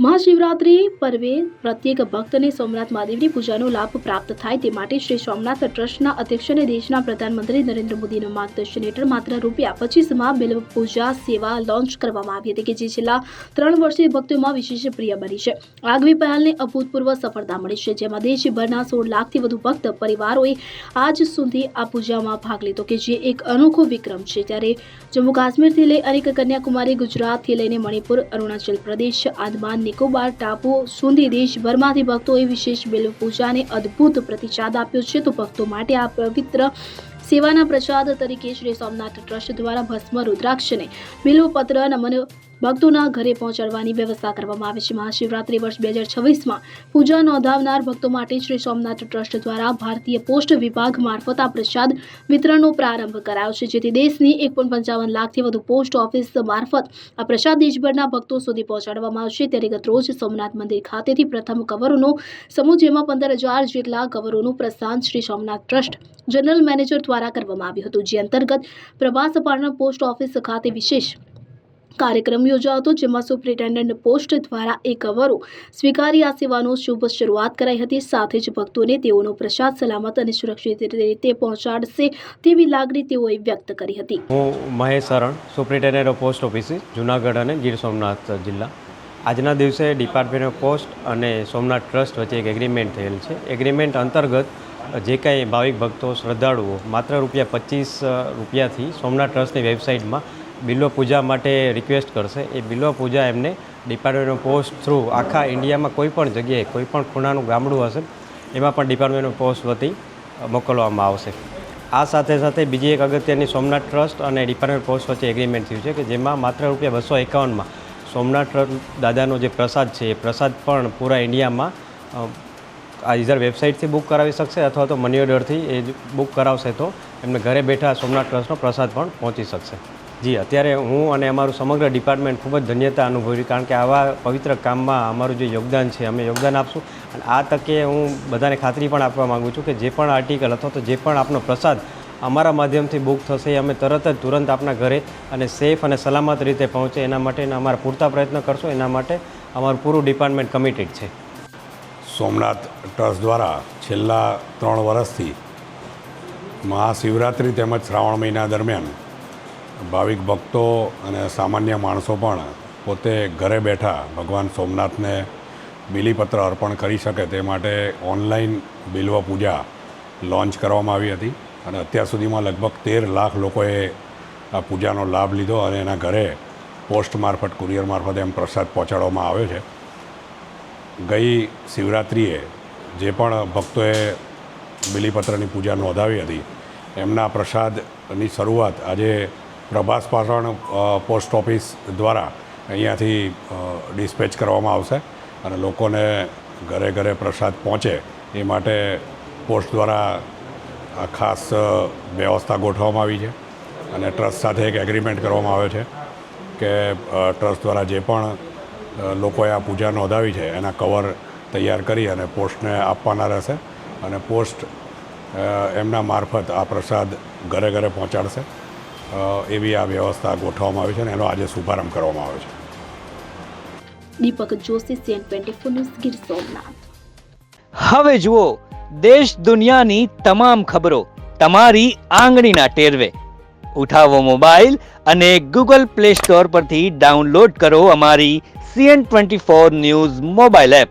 મહાશિવરાત્રિ પર્વે પ્રત્યેક ભક્તને સોમનાથ મહાદેવની પૂજાનો લાભ પ્રાપ્ત થાય તે માટે શ્રી સોમનાથ ટ્રસ્ટના અધ્યક્ષ અને દેશના પ્રધાનમંત્રી નરેન્દ્ર મોદીના માર્ગદર્શન હેઠળ માત્ર ₹25 બિલ્વ પૂજા સેવા લોન્ચ કરવામાં આવી હતી કે જે છેલ્લા 3 વર્ષથી ભક્તોમાં વિશેષ પ્રિય બની છે। આગવી પહેલને અભૂતપૂર્વ સફળતા મળી છે, જેમાં દેશભરના 16 લાખથી વધુ ભક્ત પરિવારોએ આજ સુધી આ પૂજામાં ભાગ લીધો કે જે એક અનોખો વિક્રમ છે। ત્યારે જમ્મુ કાશ્મીરથી લઈ અનેક કન્યાકુમારી, ગુજરાતથી લઈને મણિપુર, અરુણાચલ પ્રદેશ, આંદામાન નિકોબાર ટાપુઓ સુધી દેશભરમાંથી ભક્તોએ વિશેષ બિલ્વ પૂજાને અદ્ભુત પ્રતિસાદ આપ્યો છે। તો ભક્તો માટે આ પવિત્ર સેવાના પ્રસાદ તરીકે શ્રી સોમનાથ ટ્રસ્ટ દ્વારા ભસ્મ, રુદ્રાક્ષને બિલ્વપત્ર, નમન ભક્તોના ઘરે પહોંચાડવાની વ્યવસ્થા કરવામાં આવી છે। મહાશિવરાત્રિ વર્ષ 2026માં પૂજા નોંધાવનાર ભક્તો માટે શ્રી સોમનાથ ટ્રસ્ટ દ્વારા ભારતીય પોસ્ટ વિભાગ મારફત આ પ્રસાદ વિતરણનો પ્રારંભ કરાયો છે, જેથી દેશની 1.55 લાખથી વધુ પોસ્ટ ઓફિસ મારફત આ પ્રસાદ દેશભરના ભક્તો સુધી પહોંચાડવામાં આવશે। ત્યારે ગત રોજ સોમનાથ મંદિર ખાતેથી પ્રથમ કવરોનો સમૂહ, જેમાં 15,000 જેટલા કવરોનું પ્રસ્થાન Shri Somnath trust general manager દ્વારા કરવામાં આવ્યું હતું, જે અંતર્ગત પ્રભાસ પાટણ પોસ્ટ ઓફિસ ખાતે વિશેષ કાર્યક્રમ યોજાયો હતો, જેમાં સુપ્રિન્ટેન્ડન્ટ પોસ્ટ દ્વારા એ કવરો સ્વીકારી આ સેવાનો શુભ શરૂઆત કરાઈ હતી। સાથે જ ભક્તોને તેઓનો પ્રસાદ સલામત અને સુરક્ષિત રીતે પહોંચાડશે તેવી લાગણી તેઓએ વ્યક્ત કરી હતી। હું Mahesh Saran, superintendent of post office, Junagadh અને ગીર સોમનાથ જિલ્લા। આજના દિવસે ડિપાર્ટમેન્ટ ઓફ પોસ્ટ અને સોમનાથ ટ્રસ્ટ વચ્ચે એક એગ્રીમેન્ટ થયેલ છે। એગ્રીમેન્ટ અંતર્ગત જે કાંઈ ભાવિક ભક્તો, શ્રદ્ધાળુઓ માત્ર ₹25થી સોમનાથ ટ્રસ્ટની વેબસાઇટમાં બિલ્વ પૂજા માટે રિક્વેસ્ટ કરશે, એ બિલ્વ પૂજા એમને ડિપાર્ટમેન્ટ ઓફ પોસ્ટ થ્રુ આખા ઇન્ડિયામાં કોઈ પણ જગ્યાએ, કોઈ પણ ખૂણાનું ગામડું હશે એમાં પણ ડિપાર્ટમેન્ટ ઓફ પોસ્ટ વતી મોકલવામાં આવશે। આ સાથે સાથે બીજી એક અગત્યની સોમનાથ ટ્રસ્ટ અને ડિપાર્ટમેન્ટ પોસ્ટ વચ્ચે એગ્રીમેન્ટ થયું છે કે જેમાં માત્ર ₹251માં સોમનાથ ટ્રસ્ટ દાદાનો જે પ્રસાદ છે એ પ્રસાદ પણ પૂરા ઇન્ડિયામાં આ ઇઝર વેબસાઇટથી બુક કરાવી શકશે અથવા તો મની ઓર્ડરથી એ બુક કરાવશે તો એમને ઘરે બેઠા સોમનાથ ટ્રસ્ટનો પ્રસાદ પણ પહોંચી શકશે। જી, અત્યારે હું અને અમારું સમગ્ર ડિપાર્ટમેન્ટ ખૂબ જ ધન્યતા અનુભવી, કારણ કે આવા પવિત્ર કામમાં અમારું જે યોગદાન છે અમે યોગદાન આપશું। અને આ તકે હું બધાને ખાતરી પણ આપવા માગું છું કે જે પણ આર્ટિકલ અથવા તો જે પણ આપનો પ્રસાદ અમારા માધ્યમથી બુક થશે એ અમે તુરંત આપના ઘરે અને સેફ અને સલામત રીતે પહોંચે એના માટેના અમારા પૂરતા પ્રયત્ન કરશો। એના માટે અમારું પૂરું ડિપાર્ટમેન્ટ કમિટેડ છે। સોમનાથ ટ્રસ્ટ દ્વારા છેલ્લા 3 વર્ષથી મહાશિવરાત્રિ તેમજ શ્રાવણ મહિના દરમિયાન ભાવિક ભક્તો અને સામાન્ય માણસો પણ પોતે ઘરે બેઠા ભગવાન સોમનાથને બિલીપત્ર અર્પણ કરી શકે તે માટે ઓનલાઈન બિલ્વ પૂજા લોન્ચ કરવામાં આવી હતી અને અત્યાર સુધીમાં લગભગ 13 લાખ લોકોએ આ પૂજાનો લાભ લીધો અને એના ઘરે પોસ્ટ મારફત, કુરિયર મારફત એમ પ્રસાદ પહોંચાડવામાં આવ્યો છે। ગઈ શિવરાત્રિએ જે પણ ભક્તોએ બિલીપત્રની પૂજા નોંધાવી હતી એમના પ્રસાદની શરૂઆત આજે પ્રભાસ પાટણ પોસ્ટ ઓફિસ દ્વારા અહીંયાથી ડિસ્પેચ કરવામાં આવશે અને લોકોને ઘરે ઘરે પ્રસાદ પહોંચે એ માટે પોસ્ટ દ્વારા આ ખાસ વ્યવસ્થા ગોઠવવામાં આવી છે અને ટ્રસ્ટ સાથે એક એગ્રીમેન્ટ કરવામાં આવ્યો છે કે ટ્રસ્ટ દ્વારા જે પણ લોકોએ આ પૂજા નોંધાવી છે એના કવર તૈયાર કરી અને પોસ્ટને આપવાના રહેશે અને પોસ્ટ એમના મારફત આ પ્રસાદ ઘરે ઘરે પહોંચાડશે। એવી આ વ્યવસ્થા ગોઠવવામાં આવી છે અને એનો આજે શુભારંભ કરવામાં આવ્યો છે। દીપક જોશી, CN24 ન્યૂઝ, ગીર સોમનાથ। હવે જુઓ દેશ દુનિયાની તમામ ખબરો તમારી આંગળીના ટેરવે। ઉઠાવો મોબાઈલ અને Google Play Store પરથી ડાઉનલોડ કરો અમારી CN24 ન્યૂઝ મોબાઈલ એપ।